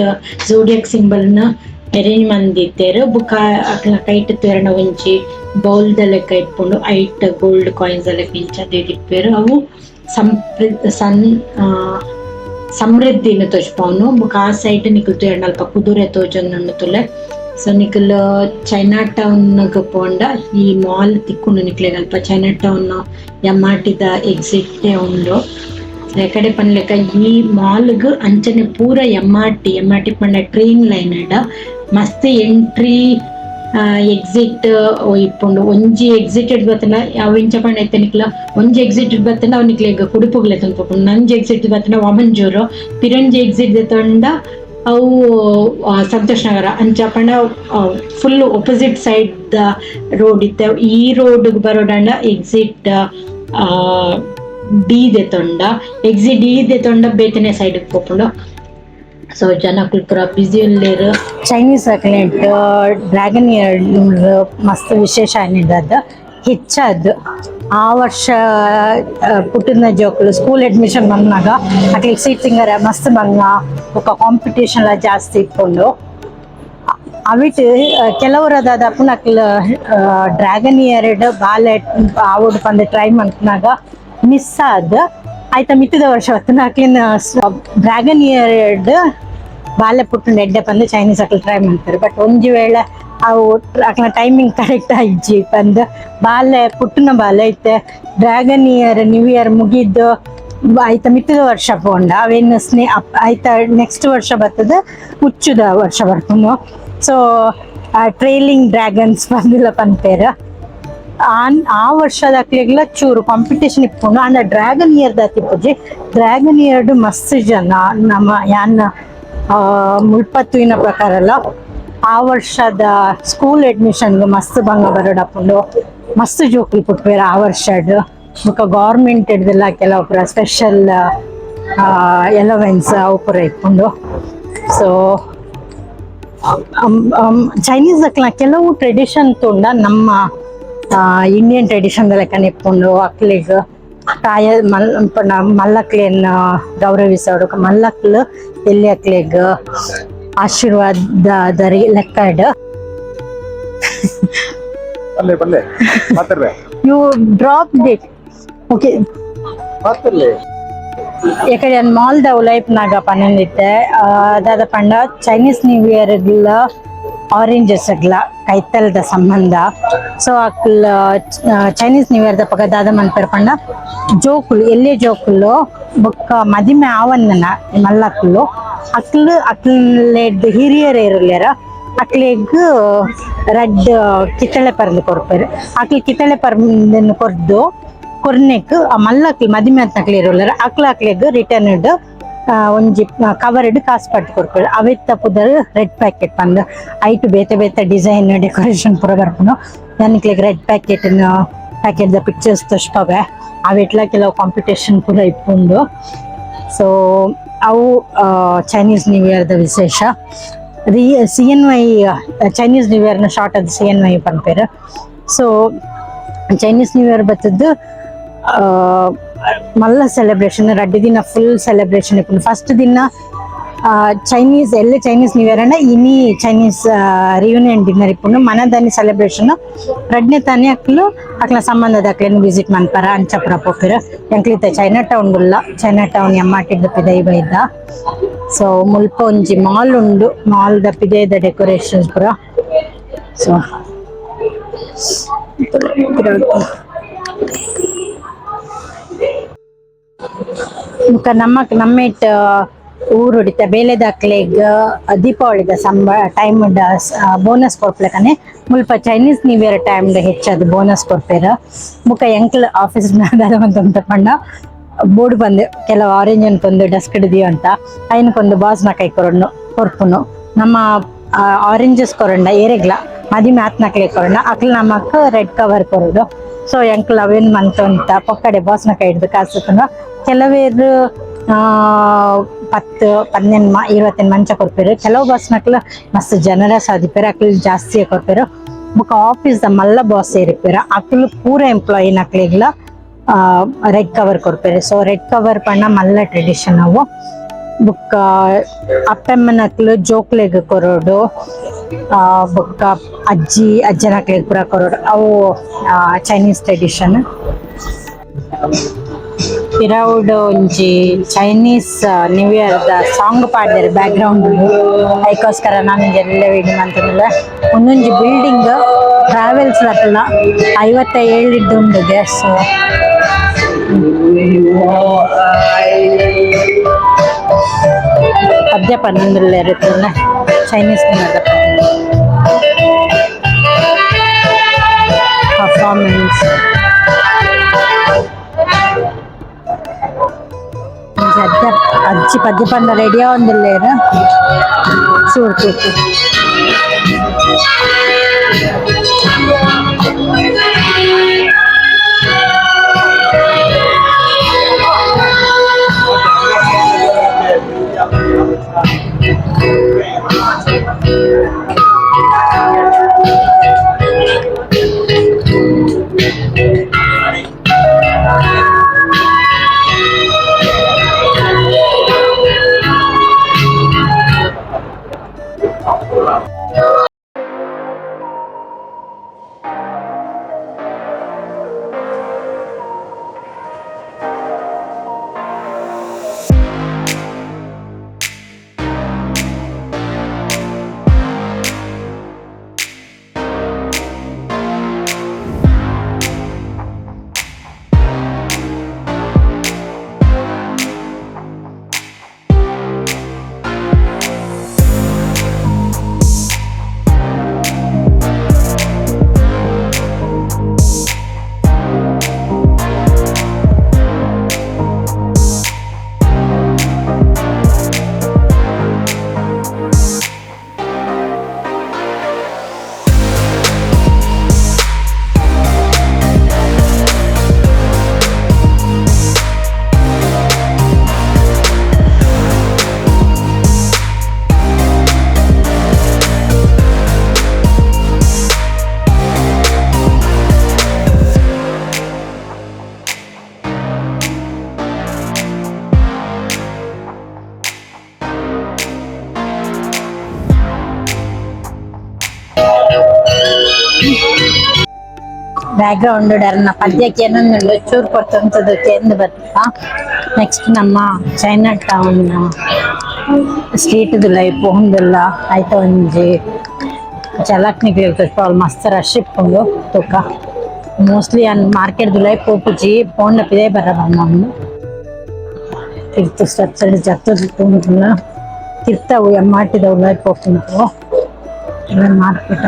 S1: ಝೋಡಿಯಾಕ್ ಸಿಂಬಲ್ನ ಅರೇಂಜ್ ಮಂದಿತ್ತೇರು. ಬೊಕ ಅಕ್ಲ ಕೈಟ್ ತೋರಣ ಒಂಜಿ ಬೌಲ್ದ ಲೆಕ್ಕ ಇಟ್ಕೊಂಡು 8 ಗೋಲ್ಡ್ ಕಾಯಿನ್ಸ್ ಲೆಕ್ಕ ಇಂಚದ್ದು ಇಟ್ಟಿಪ್ಪೇರು. ಅವು ಸಮೃದ್ಧಿನ ತೋಜ್ಪಾವ್ನು. ಬೊಕ ಆ ಸೈಡ್ ನಿಕಲ್ ತೋರಣ ಅಲ್ಪ ಕುದುರೆ ತೋಜೊಂದುಂಡು ತುಲೆ. ಸೊ ನಿಕಲ್ ಚೈನಾ ಟೌನ್ಗ್ ಪೋಂಡ ಈ ಮಾಲ್ ತಿಕ್ಕುಂಡು ನಿಕ್ಲೆಗ್ ಅಲ್ಪ ಚೈನಾ ಟೌನ್ MRTದ ಎಕ್ಸಿಟ್ ಉಂಡು. ಎಕಡೆ ಪನ್ಲೆಕ್ಕ ಈ ಮಾಲ್ಗ್ ಅಂಚನೆ ಪೂರ MRT ಪಂಡ ಟ್ರೈನ್ ಲೈನ್ ಅಡ ಮಸ್ತ್ ಎಂಟ್ರಿ ಎಕ್ಸಿಟ್ ಇಪ್ಪುಂಡು. ಒಂಜಿ ಎಕ್ಸಿಟ್ ಬತ್ತನ ಅವ್ ಇಂಚ ಪಂಡ ಐತೆ ನಿಕ್ಲ ಒಂಜಿ ಎಕ್ಸಿಟ್ ಬತ್ತನ ಅವ್ ನಿಕ್ಲೆಗ್ ಕುಡುಪುಗ್ಲೆ ತುಂಪುಂಡು. ನಂಜಿ ಎಕ್ಸಿಟ್ ಬತ್ತನ ವಾಮಂಜೂರು. ಪಿರಂಜಿ ಎಕ್ಸಿಟ್ ತೊಂಡ ಅವು ಸಂತೋಷ್ ನಗರ ಅಂಚ ಪಂಡ ಫುಲ್ ಒಪೋಸಿಟ್ ಸೈಡ್ ದ ರೋಡ್ ಇತ್ತೆ. ಈ ರೋಡ್ ಬರೋಡಂಡ ಎಕ್ಸಿಟ್ ಡಿ ದೆತೊಂಡ ಎಕ್ಸಿಟ್ ಡಿ ದೆತೊಂಡ ಬೇತನೆ ಸೈಡ್ ಪೋಪುಂಡು. ಸೊ ಜನಕ್ಕೂ ಪೂರ ಬ್ಯುಸಿ ಉಳ್ಳೇರು.
S2: ಚೈನೀಸ್ ಅಕ್ಲೆಂಟ್ ಡ್ರ್ಯಾಗನ್ ಇಯರ್ ಮಸ್ತ್ ವಿಶೇಷ ಏನಿದ್ದದ್ದು ಹೆಚ್ಚದ್ದು ಆ ವರ್ಷ ಪುಟ್ಟಿನ ಜೋಕುಲು ಸ್ಕೂಲ್ ಅಡ್ಮಿಷನ್ ಬಂದಾಗ ಅಕ್ಲಿಗೆ ಸೀಟಿಂಗರ ಮಸ್ತ್ ಬಂಗ ఒక ಕಾಂಪಿಟೇಷನ್ ಜಾಸ್ತಿ ಇಟ್ಕೊಂಡು ಅವಿಟ್ ಕೆಲವರದಾದ ಪುನಕ್ಲ ಡ್ರ್ಯಾಗನ್ ಇಯರ್ ಬಾಲೆ ಆವಡ್ ಬಂದು ಟ್ರೈ ಮಾಡ್ಕೊಂಡಾಗ ಮಿಸ್ ಆದ ಆಯ್ತಾ ಮಿತ್ತದ ವರ್ಷ ಹೊತ್ತಿನ ಅಕ್ಲಿನ ಡ್ರ್ಯಾಗನ್ ಇಯರ್ ಬಾಲ್ಯ ಪುಟ್ಟು ಎಡ್ಡೆ ಬಂದು ಚೈನೀಸ್ ಅಕ್ಲು ಟ್ರೈ ಮಾಡ್ತಾರೆ. ಬಟ್ ಒಂಜಿ ವೇಳೆ ಅವು ಅಕ್ಲ ಟೈಮಿಂಗ್ ಕರೆಕ್ಟ್ ಆಯ್ಜಿ ಬಂದು ಬಾಲ್ಯ ಪುಟ್ಟಿನ ಬಾಲ್ಯ ಐತೆ ಡ್ರ್ಯಾಗನ್ ಇಯರ್ ನ್ಯೂ ಇಯರ್ ಮುಗಿದ್ದು ಆಯ್ತ ಮಿತ್ತದ ವರ್ಷ ಪೋಂಡ ಅವೇನು ಆಯ್ತ ನೆಕ್ಸ್ಟ್ ವರ್ಷ ಬರ್ತದೆ ಮುಚ್ಚುದ ವರ್ಷ ಬರ್ಕೊಂಡು. ಸೊ ಟ್ರೈಲಿಂಗ್ ಡ್ರ್ಯಾಗನ್ಸ್ ಬಂದಿಲ್ಲ ಪನ್ಪೇರ ಆ ವರ್ಷದ ಅಕ್ಲೆಗ್ಲ ಚೂರು ಕಾಂಪಿಟೇಷನ್ ಇಟ್ಕೊಂಡು ಅಂಡ ಡ್ರ್ಯಾಗನ್ ಇಯರ್ ದಾತಿಪ್ಪುಜಿ ಡ್ರ್ಯಾಗನ್ ಇಯರ್ಡ್ ಮಸ್ತ್ ಜನ ನಮ್ಮ ಯಾನ್ ಮುಲ್ಪತ್ತುವಿನ ಪ್ರಕಾರ ಅಲ್ಲ ಆ ವರ್ಷದ ಸ್ಕೂಲ್ ಅಡ್ಮಿಷನ್ಗೆ ಮಸ್ತ್ ಭಂಗ ಬರೋಡಪ್ಪುಂಡು ಮಸ್ತ್ ಜೋಕ್ಲಿ ಪುಟ್ಬೇರ ಆ ವರ್ಷಡ್ ಬೊಕ ಗೌರ್ಮೆಂಟ್ ಹಿಡ್ದೆಲ್ಲ ಕೆಲವು ಪುರ ಸ್ಪೆಷಲ್ ಎಲವೆನ್ಸ್ ಅವು ಪುರ ಇಟ್ಕೊಂಡು. ಸೊ ಚೈನೀಸ್ ಅಕ್ಲ ಕೆಲವು ಟ್ರೆಡಿಷನ್ ತುಂಡ ನಮ್ಮ ಇಂಡಿಯನ್ ಟ್ರೆಡಿಷನ್ ಲೆಕ್ಕ ಇಟ್ಕೊಂಡು ಅಕ್ಲಿಗ್ ಕಾಯ ಮಲ್ಲಕ್ಲೆಯನ್ನು ಗೌರವಿಸೋಡು ಮಲ್ಲಕ್ಲು ಎಲ್ಲಿ ಅಕ್ಲಿಗ್ ಆಶೀರ್ವಾದ ಲೆಕ್ಕ ಯು ಡ್ರಾಪ್ ಇಟ್ ಓಕೆ ಯಾಕಡೆ ಮಾಲ್ದ ಉಲೈಪ್ನಾಗ ಪನ್ನೊಂದಿತ್ತೆ ಅದಾದ ಪಂಡ ಚೈನೀಸ್ ನ್ಯೂ ಇಯರ್ಗ್ಲ ಆರೆಂಜಸ್ ಅಗ್ಲ ಕೈತಲ್ದ ಸಂಬಂಧ. ಸೊ ಅಕ್ಲ ಚೈನೀಸ್ ನ್ಯೂ ಇಯರ್ ದ ಪಕ್ಕ ದಾದ ಮನ್ಪೇರ ಪಂಡ ಜೋಕುಲು ಎಲ್ಲೇ ಜೋಕುಲು ಬೊಕ್ಕ ಮದಿಮೆ ಆವನ್ನನ ಮಲ್ಲಕ್ಲು ಅಕ್ಲೆಡ್ ಹಿರಿಯರು ಇರಲ್ಯಾರ ಅಕ್ಲೆಗ್ ರಡ್ ಕಿತ್ತಳೆ ಪರ್ದು ಕೊರ್ಪೇರು ಅಕ್ಲಿ ಕಿತ್ತಳೆ ಪರ್ದನ್ನು ಕೊರ್ದು ಕೊರ್ನೆಕ್ ಆ ಮಲ್ಲಕ್ಲು ಮದಿಮೆ ಅಂತಕ್ಲಿ ಇರೋಲ್ಯಾರ ಅಕ್ಲೆಗ್ ರಿಟರ್ನ್ಡ್ ಒಂಜಿ ಕವರ್ಡ್ ಕಾಸು ಪಟ್ಟು ಕೊಡ್ಪೇರು ಅವೆತ್ತ ಪುದರ್ ರೆಡ್ ಪ್ಯಾಕೆಟ್ ಬಂದು ಐಟು ಬೇತೆ ಬೇತೆ ಡಿಸೈನ್ ಡೆಕೋರೇಷನ್ ಪೂರ ಬರ್ಪುನು ನನಕ್ಲೆಗ್ ರೆಡ್ ಪ್ಯಾಕೆಟ್ ದ ಪಿಕ್ಚರ್ಸ್ ತೋಷ್ಪವೆ ಅವೆಟ್ಲ ಕೆಲವು ಕಾಂಪಿಟೇಷನ್ ಪೂರ ಇಪ್ಪುಂಡು. ಸೊ ಅವು ಚೈನೀಸ್ ನ್ಯೂ ಇಯರ್ದ ವಿಶೇಷ. CNY ಚೈನೀಸ್ ನ್ಯೂ ಇಯರ್ನ ಶಾರ್ಟ್ ಅದು CNY ಪನ್ಪೇರು. ಸೊ ಚೈನೀಸ್ ನ್ಯೂ ಇಯರ್ ಬತ್ತದ್ದು ಮಲ್ಲ ಸೆಲೆಬ್ರೇಷನ್ 2 ದಿನ ಫುಲ್ ಸೆಲೆಬ್ರೇಷನ್ ಇಪ್ಪುಂಡು. ಫಸ್ಟ್ ದಿನ ಚೈನೀಸ್ ಎಲ್ಲ ಚೈನೀಸ್ ನ್ಯೂ ಇಯರ್ ಇನಿ ಚೈನೀಸ್ ರಿಯೂನಿಯನ್ ಡಿನ್ನರ್ ಇಪ್ಪುಂಡು ಮನದಾನಿ ಸೆಲೆಬ್ರೇಷನ್ 2ನೇ ತಾನೇ ಅಕ್ಲ ಸಂಬಂಧದ ಅಕ್ಲೇನು ವಿಸಿಟ್ ಮನ್ಪರ ಅಂಚಪುರ ಪೋಪಿರ ಎಂಕ್ಲಿತ ಚೈನಾ ಟೌನ್ ಗುಲ್ಲ ಚೈನಾ ಟೌನ್ ಎಮ್ಮಾಟಿದ ಪಿದೈ ಬೈದ. ಸೊ ಮುಲ್ಪ ಒಂಜಿ ಮಾಲ್ ಉಂಡು ಮಾಲ್ದ ಪಿದೈದ ಡೆಕೋರೇಷನ್ಸ್ ಪುರ. ಸೊ ನಮ್ಮೇಟ್ ಊರು ಹೊಡಿತ ಬೇಲೆದ ಅಕ್ಲೆಗ್ ದೀಪಾವಳಿದ ಟೈಮ್ ಬೋನಸ್ ಕೊಡ್ಪ್ಲೆಕನೆ ಮುಲ್ಪ ಚೈನೀಸ್ ನ್ಯೂ ಇಯರ್ ಟೈಮ್ ಹೆಚ್ಚದು ಬೋನಸ್ ಕೊಡ್ಪೇರ. ಮುಖ ಎಂಕ್ಲ ಆಫೀಸ್ ಅಂತ ಪಂಡ ಬೋರ್ಡ್ ಬಂದು ಕೆಲವು ಆರೆಂಜ್ ಅನ್ಕೊಂದು ಡಸ್ಕ್ ಹಿಡಿದೀವಿ ಅಂತ ಐನಕ್ಕೊಂದು ಬಾಸ್ನ ಕೈ ಕೊರ್ಪುನು ನಮ್ಮ ಆರೆಂಜಸ್ ಕೊರಂಡ ಏರೆಗ್ಲ ಮದಿಮೆ ಆತ್ನಕ್ಲೆ ಕೊರಂಡ ಅಕ್ಲ ನಮ್ಮಕ್ಕ ರೆಡ್ ಕವರ್ ಕೊರೋಡು. ಸೊ ಎಂಕ್ಲ ಅವೇನು ಮಂತು ಅಂತ ಪೊಕ್ಕಡೆ ಬಾಸ್ನ ಕೈ ಹಿಡ್ದು ಕಾಸು ಕೆಲವೇರು 10-15 ಮಂಚ ಕೊಡ್ಪೇರು. ಕೆಲವು ಬಾಸ್ನಕ್ಲ ಮಸ್ತ್ ಜನರಸ್ ಆದಿಪೇರು ಅಕ್ಲ ಜಾಸ್ತಿ ಕೊಡ್ಪೇರು. ಬುಕ್ ಆಫೀಸ್ ದ ಮಲ್ಲ ಬಾಸ್ ಸೇರಿಪೇರು ಅಕ್ಲು ಪೂರ ಎಂಪ್ಲಾಯಿ ನಕ್ಲಿಗ್ಲ ರೆಡ್ ಕವರ್ ಕೊಡ್ಪೇರು. ಸೊ ರೆಡ್ ಕವರ್ ಪಣ್ಣ ಮಲ್ಲ ಟ್ರೆಡಿಷನ್ ಅವು. ಬುಕ್ಕ ಅಪ್ಪಮ್ಮನಕ್ಲು ಜೋಕ್ಲೆಗ್ ಕೊರೋಡು ಬುಕ್ಕ ಅಜ್ಜನಕ್ಲೆಗ್ ಪೂರ ಕೊರೋಡು ಅವು ಚೈನೀಸ್ ಟ್ರೆಡಿಷನ್. ಪಿರೌಡ್ ಒಂಜಿ ಚೈನೀಸ್ ನ್ಯೂ ಇಯರ್ ದ ಸಾಂಗ್ ಪಾಡ್ದೇರು ಬ್ಯಾಕ್ ಗ್ರೌಂಡ್ ಅದಕ್ಕೋಸ್ಕರ ನಾನು ಎಲ್ಲ ವಿಡಿಯೋ ಮಾಡ್ತಿದ್ದಿಲ್ಲ. ಒಂದೊಂಜಿ ಬಿಲ್ಡಿಂಗ್ ಟ್ರಾವೆಲ್ಸ್ ಅಲ್ಲ 57 ಉಂಡಿದೆ. ಸೊ ಪದ್ಯ ಪನ್ನೊಂದುಲ್ಲ ಇರುತ್ತಲ್ಲ ಚೈನೀಸ್ ಪರ್ಫಾರ್ಮೆನ್ಸ್ ಅಜ್ಜಿ ಪದ್ಯ ಪಂಡ ರೆಡಿಯಾ ಒಂದಿಲ್ಲೇರು ಸೂರ್ತು ಬ್ಯಾಕ್ಗ್ರೌಂಡ್ ಡರ್ನ ಪದ್ಯಕ್ಕೆ ಏನೊಂದು ಚೂರು ಕೊಡ್ತಂಥದ್ದಕ್ಕೆ ಎಂದು ಬರ್ತಾ ನೆಕ್ಸ್ಟ್ ನಮ್ಮ ಚೈನಾ ಟೌನ್ ಸ್ಟ್ರೀಟ್ದು ಲೈಫ್ ಒಂದೆಲ್ಲ ಆಯ್ತು ಒಂಜಿ ಜಲಕ್ನಿಗೆ ಸ್ಟಾಲ್ ಮಸ್ತ್ ರಶ್ ಇಪ್ಪುಂಡು ತೂಕ ಮೋಸ್ಟ್ಲಿ ಅನ್ ಮಾರ್ಕೆಟ್ದು ಲೈಫ್ ಪೋಪುಜಿ ಪೋಂಡ ಪಿದೇ ಬರ ಬಂದು ತಿರ್ತು ಸ್ಟೆಪ್ಸ್ ಅಲ್ಲಿ ಜತ್ತುಂಟಲ್ಲ ತಿರ್ತಾವು ಎಮ್ಮಾಟಿದವು ಲೈಫ್ ಹೋಗ್ತಿಂಟು ಎಲ್ಲ ಮಾರ್ಕೆಟ್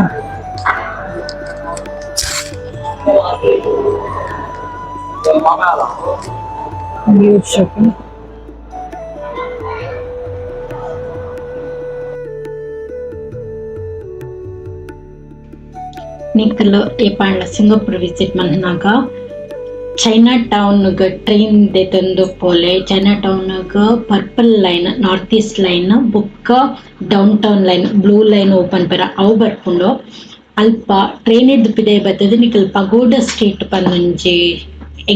S2: ಬ್ಯೂಟಿ ಶಾಪಿಂಗ್
S1: ನಿಕ್ಕಲು ಏಪಾಂಡ ಸಿಂಗಾಪುರ್ ವಿಸಿಟ್ ಮನ್ನಾಗ ಚೈನಾ ಟೌನ್ಗೆ ಟ್ರೈನ್ ದೆತೊಂದು ಪೋಲೆ ಚೈನಾ ಟೌನ್ಗ purple line north east line ಬುಕ್ಕ downtown line blue line open ಪರ ಅವು ಬರ್ಕೊಂಡು ಅಲ್ಪ ಟ್ರೈನ್ ಇದ್ದು ಪಿದೆ ಬರ್ತದೆ ನಿಕ್ಕಲ್ ಪಗೋಡ ಸ್ಟ್ರೀಟ್ ಪನ್ನೊಂಜಿ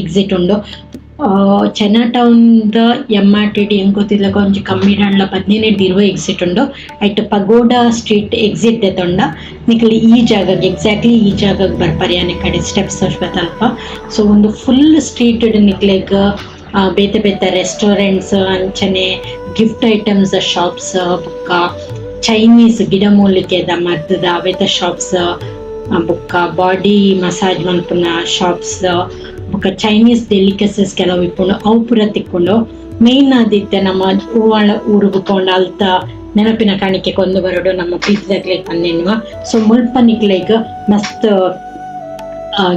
S1: ಎಕ್ಸಿಟ್ ಉಂಡು ಚೈನಾ ಟೌನ್ದ MRTD ಹೆಂಗ್ ಗೊತ್ತಿಲ್ಲಕ ಒಂಜಿ ಕಮ್ಮಿ ದಾಂಡ್ಲ 15-20 ಎಕ್ಸಿಟ್ ಉಂಡು ಐಟ್ ಪಗೋಡ ಸ್ಟ್ರೀಟ್ ಎಕ್ಸಿಟ್ ದೆತೊಂಡ ನಿಕ್ಕಲ್ ಈ ಜಾಗಕ್ಕೆ ಎಕ್ಸಾಕ್ಟ್ಲಿ ಈ ಜಾಗಕ್ಕೆ ಬರ್ಪರಿ ಅನೆ ಕಡೆ ಸ್ಟೆಪ್ಸ್ ತೋರ್ಸ್ಬೇಕಲ್ಪ ಸೊ ಒಂದು ಫುಲ್ ಸ್ಟ್ರೀಟ್ ನಿಕ್ಲೆಗ್ ಬೇತೆ ಬೇತೆ ರೆಸ್ಟೋರೆಂಟ್ಸ್ ಅಂಚನೆ ಗಿಫ್ಟ್ ಐಟಮ್ಸ್ ಶಾಪ್ಸ್ ಬುಕ್ಕ ಚೈನೀಸ್ ಗಿಡಮೂಲಿಕೆದ ಮದ್ದದ ಅವೆತ ಶಾಪ್ಸ್ ಬುಕ್ಕ ಬಾಡಿ ಮಸಾಜ್ ಮಲ್ಪುನ ಶಾಪ್ಸ್ ಬುಕ್ಕ ಚೈನೀಸ್ ಡೆಲಿಕಸೀಸ್ ಕೆಲವು ಇಪ್ಪುಂಡು ಅವು ಪೂರ ತಿಕ್ಕೊಂಡು ಮೇನ್ ಆದಿತ್ಯ ನಮ್ಮ ಹೂವಾಳ ಊರಿಗೆ ಕೊಂಡು ಅಲ್ತ ನೆನಪಿನ ಕಾಣಿಕೆ ಕೊಂದು ಬರೋಡು ನಮ್ಮ ಪ್ರೀತಿದಾಗ್ಲೇ ಪನ್ನೆನ್ನುವ ಸೊ ಮುಲ್ಪ ನಿಕ್ಲೆಗ್ ಮಸ್ತ್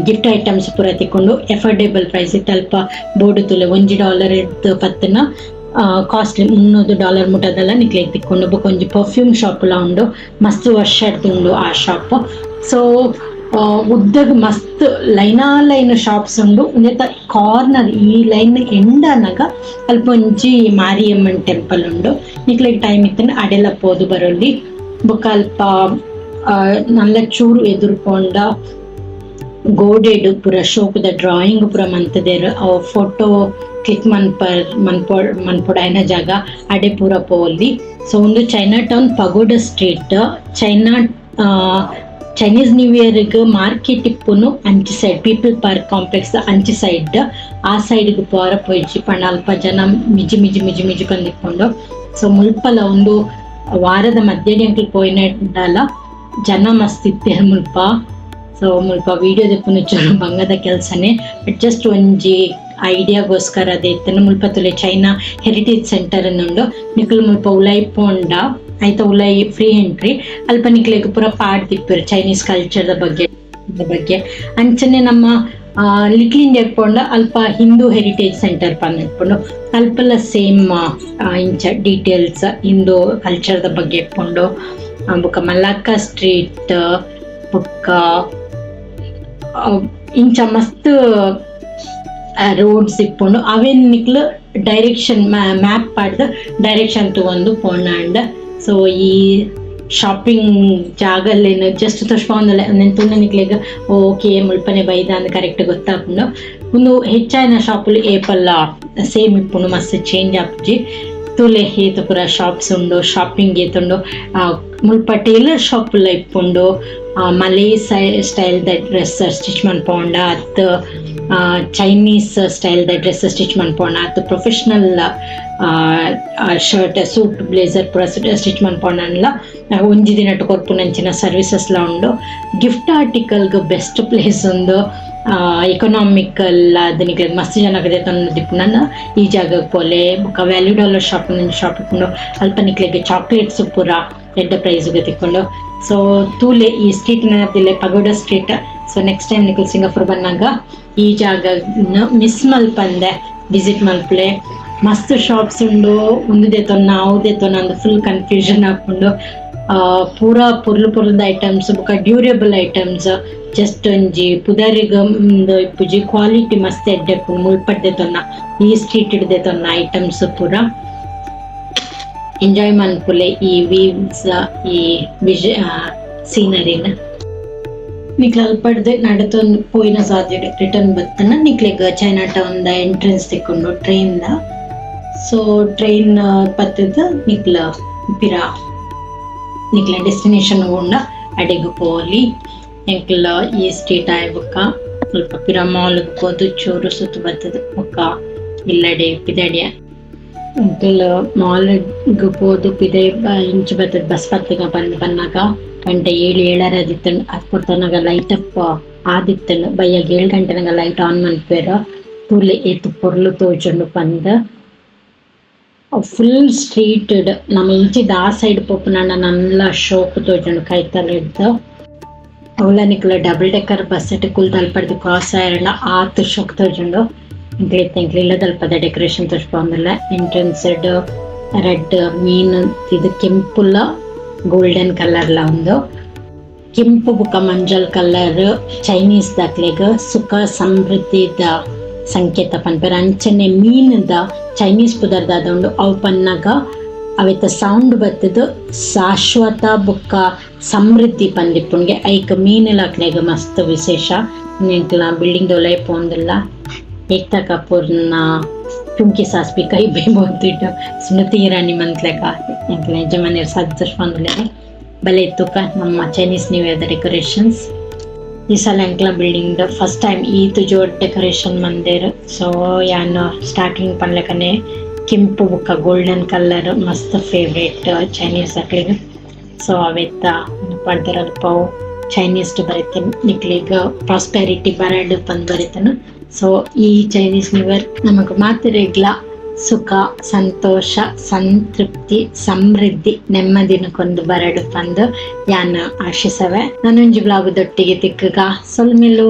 S1: ಗಿಫ್ಟ್ ಐಟಮ್ಸ್ ಪೂರ ತಿಕ್ಕೊಂಡು ಎಫೋರ್ಡೇಬಲ್ ಪ್ರೈಸ್ ಇತ್ತು ಅಲ್ಪ ಬೋರ್ಡು ತುಲೆ $1 ಇತ್ತು ಪತ್ತನ ಕಾಸ್ಟ್ಲಿ $300 ಮುಟ್ಟದಲ್ಲ ನಿಕ್ಲೆಗ್ ತಿಕ್ಕೊಂಡು ಬುಕ್ ಒಂಜಿ ಪರ್ಫ್ಯೂಮ್ ಶಾಪ್ ಎಲ್ಲ ಉಂಡು ಮಸ್ತ್ ವರ್ಷ ಉಂಡು ಆ ಶಾಪ್ ಸೊ ಉದ್ದಗ್ ಮಸ್ತ್ ಲೈನ್ ಶಾಪ್ಸ್ ಉಂಡು ಉಂದೆತ ಕಾರ್ನರ್ ಈ ಲೈನ್ ಎಂಡನಾಗ ಅಲ್ಪ ಒಂಜಿ ಮಾರಿಯಮ್ಮನ್ ಟೆಂಪಲ್ ಉಂಡು ನಿಕ್ಲೆಗ್ ಟೈಮ್ ಇತ್ತಂದ್ರೆ ಅಡೆಲ್ಲ ಪೋದು ಬರೋಲ್ಲಿ ಬುಕ್ ಅಲ್ಪ ನಲ್ಲ ಚೂರು ಎದುರ್ಕೊಂಡ ಗೋಡೆಡು ಪೂರ ಶೋಕದ ಡ್ರಾಯಿಂಗ್ ಪೂರ ಮಂತದೇರು ಅವು ಫೋಟೋ ಕ್ಲಿಕ್ ಮನ್ಪೊಡ ಐನ ಜಾಗ ಅಡೆ ಪೂರ ಪೋಲಿ ಸೊ ಒಂದು Chinatown pagoda street Chinese new ಇಯರ್ಗೆ ಮಾರ್ಕೆಟ್ ಇಪ್ಪುನು ಅಂಚಿ ಸೈಡ್ ಪೀಪಲ್ ಪಾರ್ಕ್ ಕಾಂಪ್ಲೆಕ್ಸ್ ಅಂಚಿ ಸೈಡ್ ಆ ಸೈಡ್ಗೆ ಪೋರ ಪೋಯ್ಚಿ ಪಂಡ ಅಲ್ಪ ಜನ ಮಿಜಿ ಬಂದಿಕೊಂಡು ಸೊ ಮುಲ್ಪಲ ಒಂದು ವಾರದ ಮಧ್ಯಡಿ ಅಂಕಲ್ ಪೋಯಿನಲ್ಲ ಜನ ಮಸ್ತ್ ಇತ್ತೇರು ಮುಲ್ಪ ಸೊ ಮುಲ್ಪ ವಿಡಿಯೋ ದೆಪ್ಪುನ ಚೂರು ಬಂಗದ ಕೆಲಸನೇ ಜಸ್ಟ್ ಒಂಜಿ ಐಡಿಯಾಗೋಸ್ಕರ ಅದೇತನ ಮುಲ್ಪ ತುಲೆ ಚೈನಾ ಹೆರಿಟೇಜ್ ಸೆಂಟರ್ ಅನ್ನುಂಡು ನಿಕಲ್ ಮುಲ್ಪ ಉಲೈ ಪೋಂಡ ಆಯ್ತಾ ಉಲೈ ಫ್ರೀ ಎಂಟ್ರಿ ಅಲ್ಪ ನಿಕ್ಲೆಗ್ ಪೂರ ಪಾಡ್ ತಿಪ್ಪರು ಚೈನೀಸ್ ಕಲ್ಚರ್ದ ಬಗ್ಗೆ ಅಂಚನೆ ನಮ್ಮ ಲಿಟ್ಲ್ ಇಂಡಿಯಾ ಪೋಂಡ ಅಲ್ಪ ಹಿಂದೂ ಹೆರಿಟೇಜ್ ಸೆಂಟರ್ ಪಂದಿಟ್ಕೊಂಡು ಅಲ್ಪಲ ಸೇಮ್ ಇಂಚ ಡೀಟೇಲ್ಸ್ ಹಿಂದೂ ಕಲ್ಚರ್ದ ಬಗ್ಗೆ ಇಟ್ಕೊಂಡು ಬುಕ್ಕ ಮಲಾಕ್ಕ ಸ್ಟ್ರೀಟ್ ಬುಕ್ಕ ಇಂಚ ಮಸ್ತ್ ರೋಡ್ಸ್ ಇಪ್ಪುಂಡು ಅವೇನ್ ನಿಕ್ಲು ಡೈರೆಕ್ಷನ್ ಮ್ಯಾಪ್ ಪಾಡ್ದು ಡೈರೆಕ್ಷನ್ ತಗೊಂಡು ಪೋಂಡ ಸೊ ಈ ಶಾಪಿಂಗ್ ಜಾಗಲ್ಲೇನು ಜಸ್ಟ್ ತೋರ್ಸ್ಕೊಂಡಲ್ಲ ನೆನ್ಪುಂಡು ನಿಕ್ಲೆಗ್ ಓಕೆ ಮುಲ್ಪನೆ ಬೈದ ಅಂದ್ ಕರೆಕ್ಟ್ ಗೊತ್ತಾಪುಂಡು ಒಂದು ಹೆಚ್ಚಿನ ಶಾಪುಲು ಏಪಲ್ಲ ಸೇಮ್ ಇಪ್ಪುಂಡು ಮಸ್ತ್ ಚೇಂಜ್ ಆಪುಜಿ ತುಲೆ ಏತು ಪೂರ ಶಾಪ್ಸ್ ಉಂಡು ಶಾಪಿಂಗ್ ಏತುಂಡು ಮುಲ್ಪ ಟೇಲರ್ ಶಾಪುಲ್ಲ ಇಪ್ಪುಂಡು ಮಲೇ ಸ್ಟೈಲ್ ದ ಡ್ರೆಸ್ ಸ್ಟಿಚ್ ಮನ್ಪೋಂಡ ಅತ್ ಚೈನೀಸ್ ಸ್ಟೈಲ್ ದ ಡ್ರೆಸ್ ಸ್ಟಿಚ್ ಮನ್ಪೋಂಡ ಅತ್ ಪ್ರೊಫೆಷನಲ್ ಶರ್ಟ್ ಸೂಟ್ ಬ್ಲೇಸರ್ ಪೂರ ಸ್ಟಿಚ್ ಮನ್ಪೋಂಡಲ್ಲ ಒಂಜಿ ದಿನಟ್ಟು ಕೊರ್ಪುನಂಚಿನ ಸರ್ವಿಸಸ್ಲ ಉಂಡು ಗಿಫ್ಟ್ ಆರ್ಟಿಕಲ್ಗೆ ಬೆಸ್ಟ್ ಪ್ಲೇಸ್ ಉಂಡು ಎಕನಾಮಿಕಲ್ ಅದನಿಗೆ ಮಸ್ತ್ ಜನಗದೆ ತಂದು ದಿಪ್ಪುನ ಈ ಜಾಗಕ್ಕೆ ಪೋಲೆ ಬುಕ್ಕ $ವ್ಯಾಲ್ಯೂ ಶಾಪ್ ಇಟ್ಕೊಂಡು ಅಲ್ಪ ನಿಕ್ಲೆಗೆ ಚಾಕ್ಲೇಟ್ಸ್ ಪೂರ ಎಡ್ಡ ಪ್ರೈಸ್ಗೆ ತಿಕ್ಕೊಂಡು ಸೊ ತೂಲೆ ಈ ಸ್ಟ್ರೀಟ್ ನೆನಪಿಲ್ಲ ಪಗೋಡ ಸ್ಟ್ರೀಟ್ ಸೊ ನೆಕ್ಸ್ಟ್ ಟೈಮ್ ನಿಕಲ್ ಸಿಂಗಾಪುರ್ ಬಂದಾಗ ಈ ಜಾಗನ ಮಿಸ್ ಮಲ್ಪಂದೆ ವಿಸಿಟ್ ಮಲ್ಪಲೆ ಮಸ್ತ್ ಶಾಪ್ಸ್ ಉಂಡು ಉಂದುದೆ ತೊನ್ನ ಅವುದೇ ತೊನ್ನ ಅಂದು ಫುಲ್ ಕನ್ಫ್ಯೂಷನ್ ಹಾಕೊಂಡು ಪೂರ ಪುರ್ಲದ ಐಟಮ್ಸ್ ಬುಕ್ಕ ಡ್ಯೂರೇಬಲ್ ಐಟಮ್ಸ್ ಜಸ್ಟ್ ಒಂಜಿ ಪುದರಿಗೆ ಇಪ್ಪುಜಿ ಕ್ವಾಲಿಟಿ ಮಸ್ತ್ ಎಡ್ಡೆಪ್ಪು ಮುಲ್ಪಡ್ದೆ ತೊನ್ನ ಈ ಸ್ಟ್ರೀಟ್ ಹಿಡ್ದೆ ತೊನ್ನ ಐಟಮ್ಸ್ ಪೂರ ಎಂಜಾಯ್ ಮನ್ಪುಲೆ ಈ ವೀವ್ಸ್ ಈ ಸೀನರಿನ ನಿಕ್ಲೆ ಅಲ್ಪಡ್ದೆ ನಡತೊಂದು ಪೋಯಿನ ಸಾಧ್ಯತೆ ರಿಟರ್ನ್ ಬತ್ತನ ನಿಕ್ಲೆಗ್ ಚೈನಾ ಟೌನ್ದ ಎಂಟ್ರೆನ್ಸ್ ತಿಕ್ಕೊಂಡು ಟ್ರೈನ್ದ ಸೊ ಟ್ರೈನ್ ಪತ್ತದ ನಿಕ್ಲ ಡೆಸ್ಟಿನೇಷನ್ ಉಂಡ ಅಡೆಗು ಪೋಲಿ ಎಂಕ್ಲ ಈ ಸ್ಟ್ರೀಟ್ ಆಯ್ಬಕ್ಕ ಸ್ವಲ್ಪ ಪಿರ ಮಾಲ್ಗೆ ಹೋದು ಚೂರು ಸುತ್ತು ಬರ್ತದೆ ಒಕ್ಕ ಇಲ್ಲಡೆ ಪಿದಡಿಯ ಮಾಲ್ಗೆ ಹೋದು ಪಿದೆ ಇಂಚು ಬರ್ತದೆ ಬಸ್ ಬರ್ತಗ ಬಂದಾಗ ಗಂಟೆ 7-7:30 ಅದು ತನಕ ಲೈಟ್ ಅಪ್ ಆದಿತ್ತನು ಬೈಯಾಗ 7 ಗಂಟೆನಾಗ ಲೈಟ್ ಆನ್ ಮನ್ಪೇರ ತುಲೆ ಎತ್ತು ಪೊರ್ಲು ತೋಜೊಂಡು ಬಂದು ಫುಲ್ ಸ್ಟ್ರೀಟ್ ನಮ್ಮ ಇಂಚಿದ ಆ ಸೈಡ್ ಪೋಪುನಣ್ಣ ನಲ್ಲ ಶೋಕು ತೋಜೊಂಡು ಕೈತಲ್ಲ ಇದ್ದು ಅವಳನಿಕ್ಲ ಡಬಲ್ ಡೆಕ್ಕರ್ ಬಸ್ ಕುಲ್ ತಲ್ಪಡ್ದು ಕ್ರಾಸ್ ಆಯ್ರಲ್ಲ ಆತು ಶೋಕ್ ತೋಜೊಂಡು ಇಂಕ್ಲಿಲ್ಲ ತಲ್ಪದ ಡೆಕೋರೇಷನ್ ತೋಜ್ಕೊಂಡಲ್ಲ ಎಂಟ್ರೆನ್ಸ್ ರೆಡ್ ಮೀನು ಇದು ಕೆಂಪುಲ್ಲ ಗೋಲ್ಡನ್ ಕಲರ್ಲ ಒಂದು ಕೆಂಪು ಬುಕ್ಕ ಮಂಜಲ್ ಕಲರ್ ಚೈನೀಸ್ ದಾಕ್ಲೆಗ ಸುಖ ಸಮೃದ್ಧಿದ ಸಂಕೇತ ಪನ್ಪೇರ ಅಂಚನೆ ಮೀನದ ಚೈನೀಸ್ ಪುದರ್ದಾದ ಉಂಡು ಅವು ಪನ್ನಾಗ ಅವೆತ್ತ ಸೌಂಡ್ ಬತ್ತದು ಶಾಶ್ವತ ಬುಕ್ಕ ಸಮೃದ್ಧಿ ಪಂದಿಪ್ಪುಂಗೆ ಐಕ್ ಮೀನುಲಾಕ್ಲೆಗ ಮಸ್ತ್ ವಿಶೇಷ ನೆಂಕ್ಲ ಬಿಲ್ಡಿಂಗ್ ದೊಲೆ ಪೋಂದಿಲ್ಲ ಏಕ್ತಾ ಕಪೂರ್ನ ಚುಂಕಿ ಸಾಸ್ಬಿ ಕೈ ಬೇಬೋದಿಟ್ಟು ಸ್ಮೃತಿ ಇರಾನಿ ಮಂತ್ಲೆಕ ಎಂಕ್ಲ ಯಜಮಾನಿಯರು ಸಜ್ಜಸ್ಪಂದುಲೆ ಬಲೆ ತುಕ ನಮ್ಮ ಚೈನೀಸ್ ನ್ಯೂ ಇಯರ್ ಡೆಕೋರೇಷನ್ಸ್ ಈ ಸಲ ಎಂಕ್ಲ ಬಿಲ್ಡಿಂಗ್ ಫಸ್ಟ್ ಟೈಮ್ ಈತು ಜೋಡ್ ಡೆಕೋರೇಷನ್ ಮಂದೇರು ಸೊ ಯಾನು ಸ್ಟಾರ್ಟಿಂಗ್ ಪನ್ಲೆಕನೆ ಕೆಂಪು ಬುಕ್ಕ ಗೋಲ್ಡನ್ ಕಲರ್ ಮಸ್ತ್ ಫೇವ್ರೇಟ್ ಚೈನೀಸ್ ಅಕ್ಲಿಗೆ ಸೊ ಅವೆತ್ತ ಪಡ್ದಿರಲ್ಪವು ಚೈನೀಸ್ ಬರೀತೇನೆ ನಿಕ್ಲಿಗ ಪ್ರಾಸ್ಪೆರಿಟಿ ಬರಡ್ ಬಂದು ಬರೀತಾನು ಸೊ ಈ ಚೈನೀಸ್ ನ್ಯೂ ಇಯರ್ ನಮಗೆ ಮಾತಿರೆಗ್ಲ ಸುಖ ಸಂತೋಷ ಸಂತೃಪ್ತಿ ಸಮೃದ್ಧಿ ನೆಮ್ಮದಿನಕ್ಕೊಂದು ಬರಡು ಬಂದು ಯಾನ್ ಆಶಿಸವೆ ನಾನೊಂಜಿ ಬ್ಲಾಗ್ ದೊಟ್ಟಿಗೆ ತಿಕ್ಕಗ ಸೊಲ್ಮೆಲು